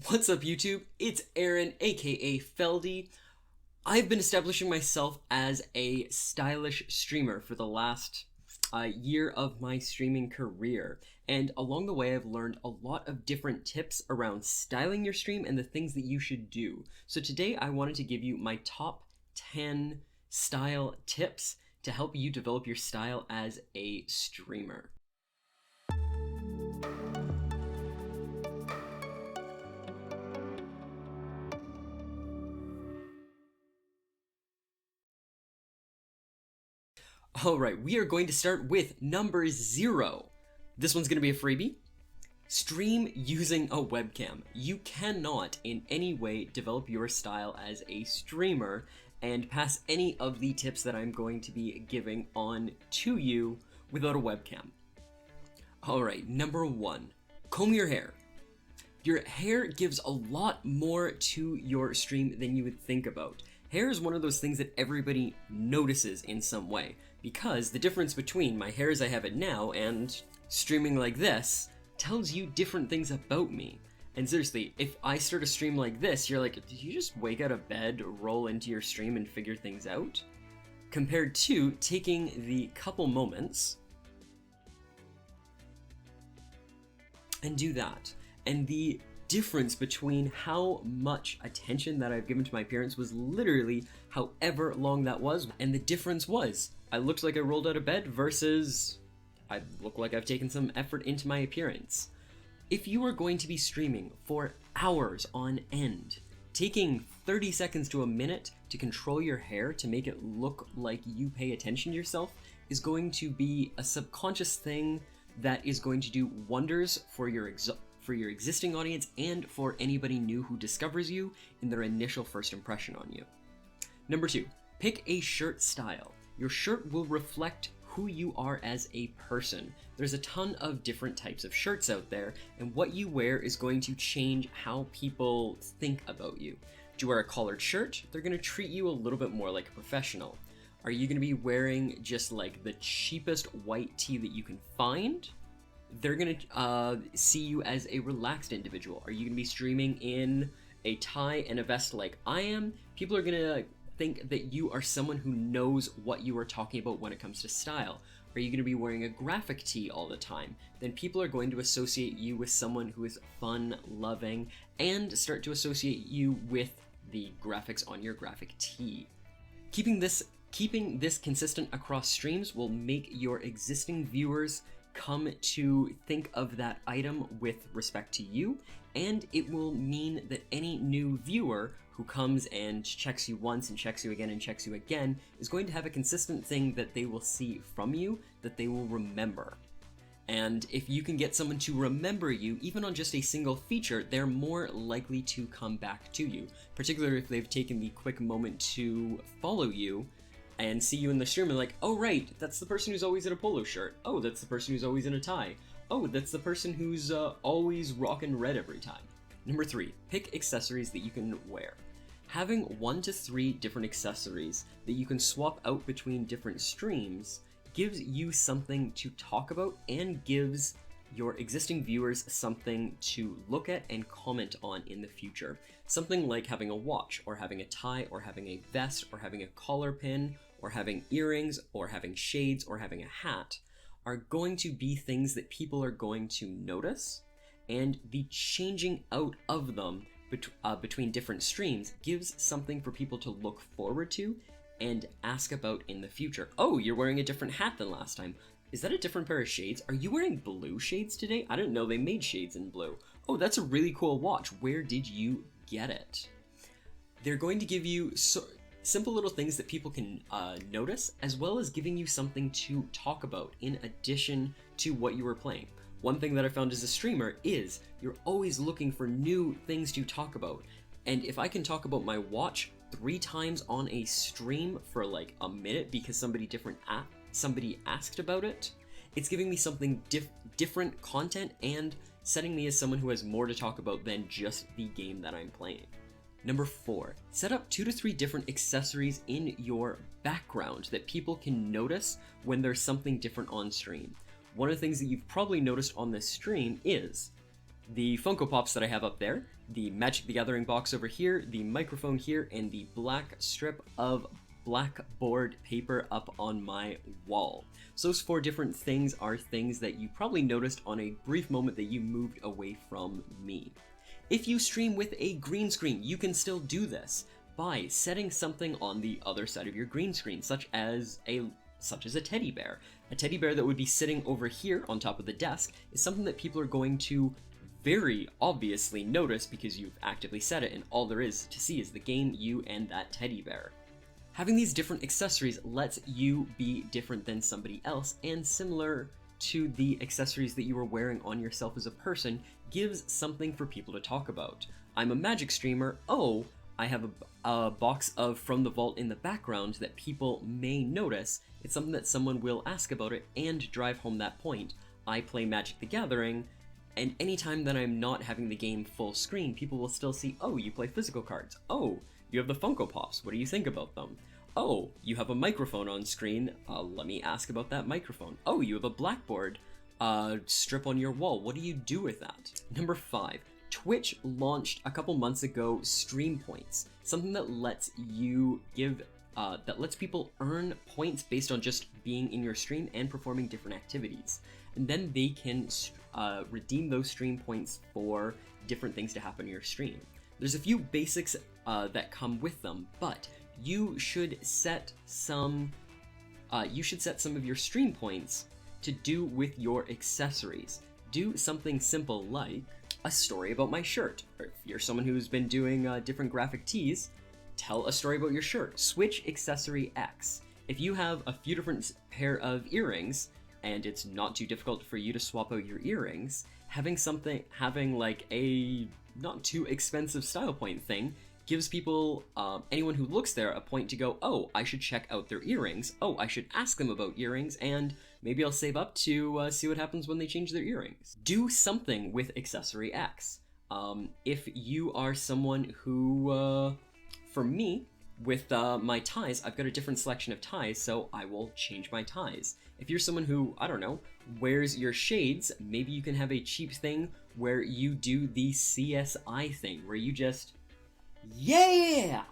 What's up, YouTube? It's Aaron, aka Feldy. I've been establishing myself as a stylish streamer for the last year of my streaming career, and along the way I've learned a lot of different tips around styling your stream and the things that you should do. So today I wanted to give you my top 10 style tips to help you develop your style as a streamer. Alright, we are going to start with number 0. This one's going to be a freebie. Stream using a webcam. You cannot in any way develop your style as a streamer and pass any of the tips that I'm going to be giving on to you without a webcam. Alright, number 1. Comb your hair. Your hair gives a lot more to your stream than you would think about. Hair is one of those things that everybody notices in some way, because the difference between my hair as I have it now and streaming like this tells you different things about me. And seriously, if I start a stream like this, you're like, did you just wake out of bed, roll into your stream and figure things out? Compared to taking the couple moments and do that. And the difference between how much attention that I've given to my appearance was literally however long that was, and the difference was I looked like I rolled out of bed versus I look like I've taken some effort into my appearance. If you are going to be streaming for hours on end, taking 30 seconds to a minute to control your hair to make it look like you pay attention to yourself is going to be a subconscious thing that is going to do wonders for your existing audience and for anybody new who discovers you in their initial first impression on you. Number 2, pick a shirt style. Your shirt will reflect who you are as a person. There's a ton of different types of shirts out there, and what you wear is going to change how people think about you. Do you wear a collared shirt? They're going to treat you a little bit more like a professional. Are you going to be wearing just like the cheapest white tee that you can find? They're going to see you as a relaxed individual. Are you going to be streaming in a tie and a vest like I am? People are going to think that you are someone who knows what you are talking about when it comes to style. Are you going to be wearing a graphic tee all the time? Then people are going to associate you with someone who is fun, loving, and start to associate you with the graphics on your graphic tee. Keeping this consistent across streams will make your existing viewers come to think of that item with respect to you, and it will mean that any new viewer who comes and checks you once and checks you again and checks you again is going to have a consistent thing that they will see from you that they will remember. And if you can get someone to remember you, even on just a single feature, they're more likely to come back to you, particularly if they've taken the quick moment to follow you and see you in the stream and like, oh right, that's the person who's always in a polo shirt. Oh, that's the person who's always in a tie. Oh, that's the person who's always rocking red every time. Number 3, pick accessories that you can wear. Having 1 to 3 different accessories that you can swap out between different streams gives you something to talk about and gives your existing viewers something to look at and comment on in the future. Something like having a watch, or having a tie, or having a vest, or having a collar pin, or having earrings, or having shades, or having a hat are going to be things that people are going to notice, and the changing out of them between different streams gives something for people to look forward to and ask about in the future. Oh, you're wearing a different hat than last time. Is that a different pair of shades? Are you wearing blue shades today? I didn't know they made shades in blue. Oh, that's a really cool watch. Where did you get it? They're going to give you simple little things that people can notice, as well as giving you something to talk about in addition to what you were playing. One thing that I found as a streamer is you're always looking for new things to talk about. And if I can talk about my watch 3 times on a stream for like a minute because somebody asked about it, it's giving me something different content and setting me as someone who has more to talk about than just the game that I'm playing. Number 4, set up 2 to 3 different accessories in your background that people can notice when there's something different on stream. One of the things that you've probably noticed on this stream is the Funko Pops that I have up there, the Magic the Gathering box over here, the microphone here, and the black strip of blackboard paper up on my wall. So those 4 different things are things that you probably noticed on a brief moment that you moved away from me. If you stream with a green screen, you can still do this by setting something on the other side of your green screen, such as a teddy bear. A teddy bear that would be sitting over here on top of the desk is something that people are going to very obviously notice because you've actively set it, and all there is to see is the game, you, and that teddy bear. Having these different accessories lets you be different than somebody else, and similar to the accessories that you are wearing on yourself as a person, gives something for people to talk about. I'm a Magic streamer. Oh, I have a box of From the Vault in the background that people may notice. It's something that someone will ask about it and drive home that point. I play Magic the Gathering, and anytime that I'm not having the game full screen, people will still see, oh, you play physical cards. Oh, you have the Funko Pops. What do you think about them? Oh, you have a microphone on screen. Let me ask about that microphone. Oh, you have a blackboard strip on your wall. What do you do with that? Number 5. Twitch launched a couple months ago Stream Points, something that lets you that lets people earn points based on just being in your stream and performing different activities. And then they can redeem those stream points for different things to happen in your stream. There's a few basics that come with them, but you should set some of your stream points to do with your accessories. Do something simple like a story about my shirt. Or if you're someone who's been doing different graphic tees, tell a story about your shirt. Switch accessory X. If you have a few different pair of earrings, and it's not too difficult for you to swap out your earrings, having like a not too expensive style point thing gives people, anyone who looks there, a point to go, oh, I should check out their earrings. Oh, I should ask them about earrings, and maybe I'll save up to see what happens when they change their earrings. Do something with accessory X. If you are someone who, for me, with my ties, I've got a different selection of ties, so I will change my ties. If you're someone who, I don't know, wears your shades, maybe you can have a cheap thing where you do the CSI thing, where you just, yeah!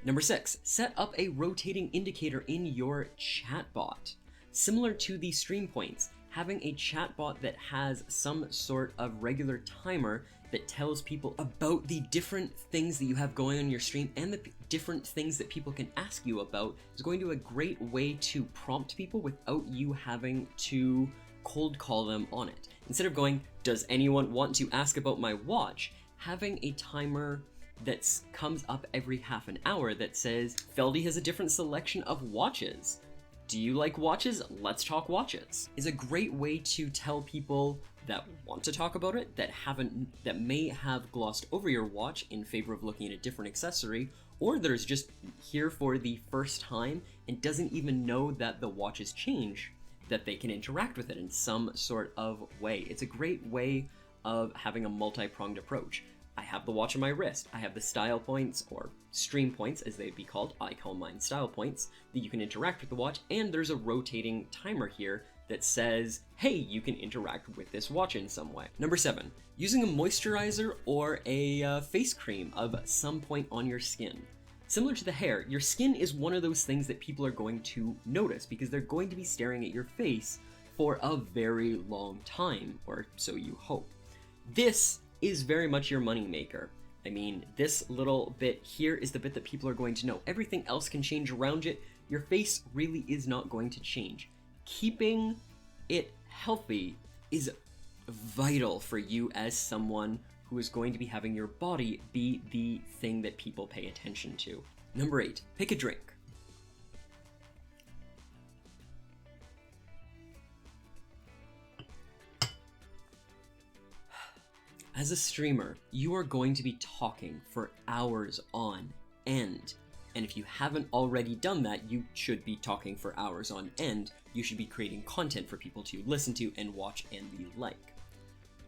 Number 6, set up a rotating indicator in your chatbot. Similar to the stream points, having a chatbot that has some sort of regular timer that tells people about the different things that you have going on your stream and the different things that people can ask you about is going to be a great way to prompt people without you having to cold call them on it. Instead of going, does anyone want to ask about my watch? Having a timer that comes up every half an hour that says, Feldy has a different selection of watches. Do you like watches? Let's talk watches. Is a great way to tell people that want to talk about it, that may have glossed over your watch in favor of looking at a different accessory, or that is just here for the first time and doesn't even know that the watches change, that they can interact with it in some sort of way. It's a great way of having a multi-pronged approach. I have the watch on my wrist. I have the style points, or stream points as they'd be called. I call mine style points, that you can interact with the watch, and there's a rotating timer here that says, hey, you can interact with this watch in some way. Number 7, using a moisturizer or a face cream of some point on your skin. Similar to the hair, your skin is one of those things that people are going to notice because they're going to be staring at your face for a very long time, or so you hope. This is very much your moneymaker. I mean, this little bit here is the bit that people are going to know. Everything else can change around it. Your face really is not going to change. Keeping it healthy is vital for you as someone who is going to be having your body be the thing that people pay attention to. Number 8, pick a drink. As a streamer, you are going to be talking for hours on end. And if you haven't already done that, you should be talking for hours on end. You should be creating content for people to listen to and watch and the like.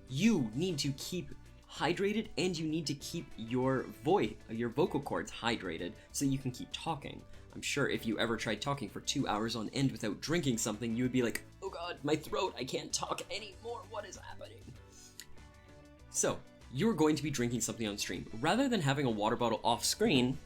You need to keep hydrated, and you need to keep your vocal cords hydrated so you can keep talking. I'm sure if you ever tried talking for 2 hours on end without drinking something, you would be like, oh god, my throat, I can't talk anymore, what is happening? So, you're going to be drinking something on stream. Rather than having a water bottle off screen,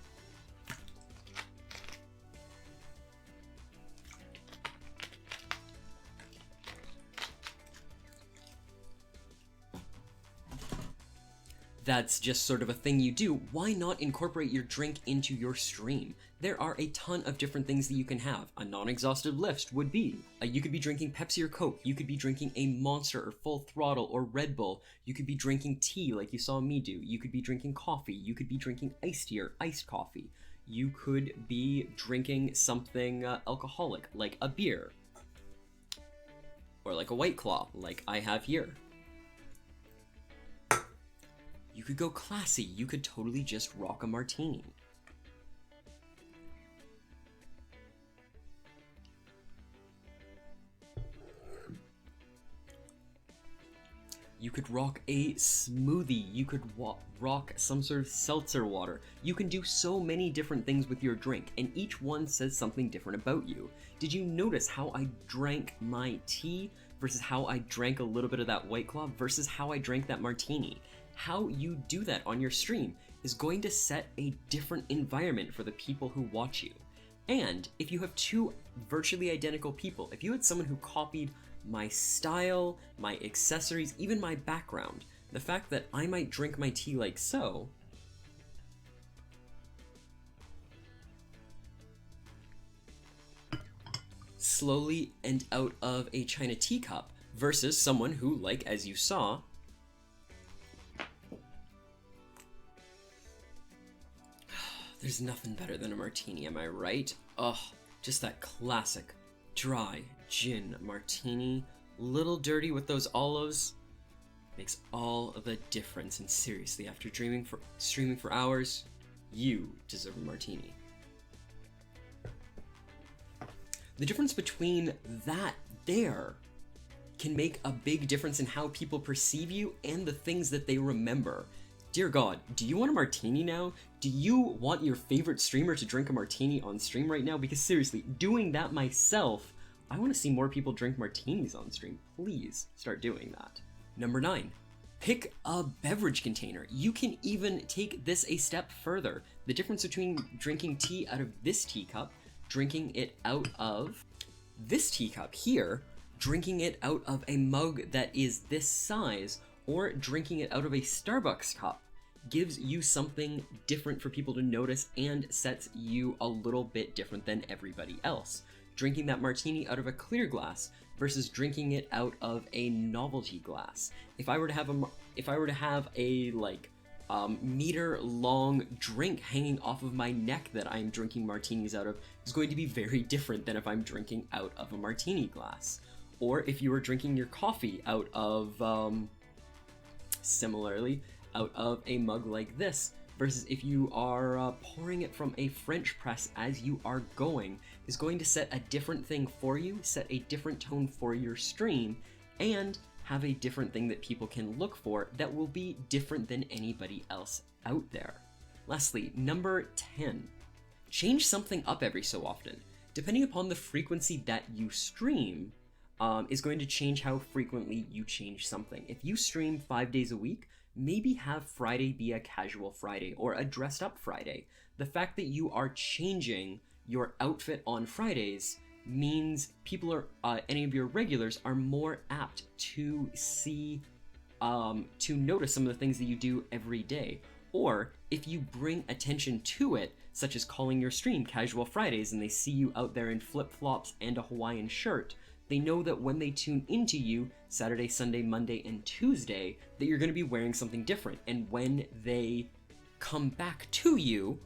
that's just sort of a thing you do. Why not incorporate your drink into your stream? There are a ton of different things that you can have. A non-exhaustive list would be, you could be drinking Pepsi or Coke, you could be drinking a Monster or Full Throttle or Red Bull, you could be drinking tea like you saw me do, you could be drinking coffee, you could be drinking iced tea or iced coffee, you could be drinking something alcoholic like a beer, or like a White Claw like I have here. You could go classy, you could totally just rock a martini. You could rock a smoothie, you could rock some sort of seltzer water. You can do so many different things with your drink, and each one says something different about you. Did you notice how I drank my tea versus how I drank a little bit of that White Claw versus how I drank that martini? How you do that on your stream is going to set a different environment for the people who watch you. And if you have two virtually identical people, if you had someone who copied my style, my accessories, even my background, the fact that I might drink my tea like so, slowly and out of a China teacup, versus someone who, like as you saw, there's nothing better than a martini, am I right? Ugh, just that classic dry gin martini, little dirty with those olives, makes all of the difference. And seriously, after streaming for hours, you deserve a martini. The difference between that there can make a big difference in how people perceive you and the things that they remember. Dear God, do you want a martini now? Do you want your favorite streamer to drink a martini on stream right now? Because seriously, doing that myself, I want to see more people drink martinis on stream. Please start doing that. Number 9, pick a beverage container. You can even take this a step further. The difference between drinking tea out of this teacup, drinking it out of this teacup here, drinking it out of a mug that is this size, or drinking it out of a Starbucks cup gives you something different for people to notice and sets you a little bit different than everybody else. Drinking that martini out of a clear glass versus drinking it out of a novelty glass. If I were to have a meter long drink hanging off of my neck that I'm drinking martinis out of, is going to be very different than if I'm drinking out of a martini glass. Or if you were drinking your coffee out of similarly out of a mug like this, versus if you are pouring it from a French press as you are going, is going to set a different thing for you, set a different tone for your stream, and have a different thing that people can look for that will be different than anybody else out there. Lastly, number 10, change something up every so often. Depending upon the frequency that you stream, is going to change how frequently you change something. If you stream 5 days a week, maybe have Friday be a casual Friday or a dressed up Friday. The fact that you are changing your outfit on Fridays means people are, any of your regulars are more apt to see, to notice some of the things that you do every day. Or if you bring attention to it, such as calling your stream Casual Fridays and they see you out there in flip-flops and a Hawaiian shirt, they know that when they tune into you Saturday, Sunday, Monday, and Tuesday, that you're going to be wearing something different. And when they come back to you,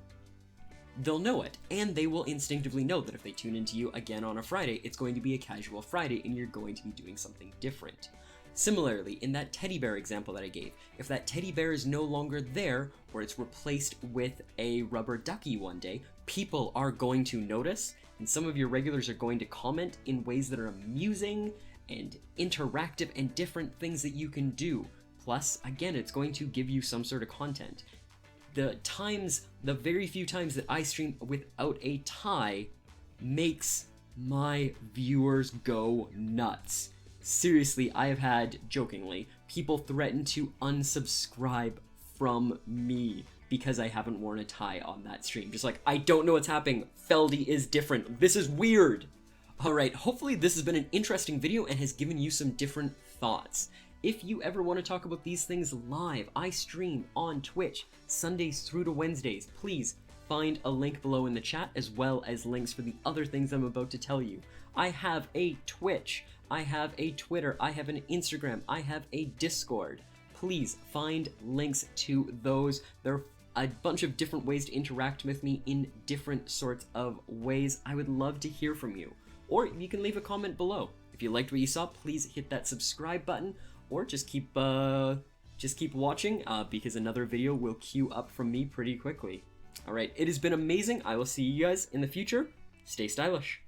they'll know it. And they will instinctively know that if they tune into you again on a Friday, it's going to be a Casual Friday and you're going to be doing something different. Similarly, in that teddy bear example that I gave, if that teddy bear is no longer there, or it's replaced with a rubber ducky one day, people are going to notice, and some of your regulars are going to comment in ways that are amusing and interactive and different things that you can do. Plus, again, it's going to give you some sort of content. The very few times that I stream without a tie makes my viewers go nuts. Seriously, I have had, jokingly, people threaten to unsubscribe from me because I haven't worn a tie on that stream. Just like, I don't know what's happening. Feldy is different. This is weird. Alright, hopefully this has been an interesting video and has given you some different thoughts. If you ever want to talk about these things live, I stream on Twitch Sundays through to Wednesdays. Please find a link below in the chat, as well as links for the other things I'm about to tell you. I have a Twitch, I have a Twitter, I have an Instagram, I have a Discord. Please find links to those. There are a bunch of different ways to interact with me in different sorts of ways. I would love to hear from you. Or you can leave a comment below. If you liked what you saw, please hit that subscribe button, or just keep watching because another video will queue up from me pretty quickly. Alright, it has been amazing. I will see you guys in the future. Stay stylish.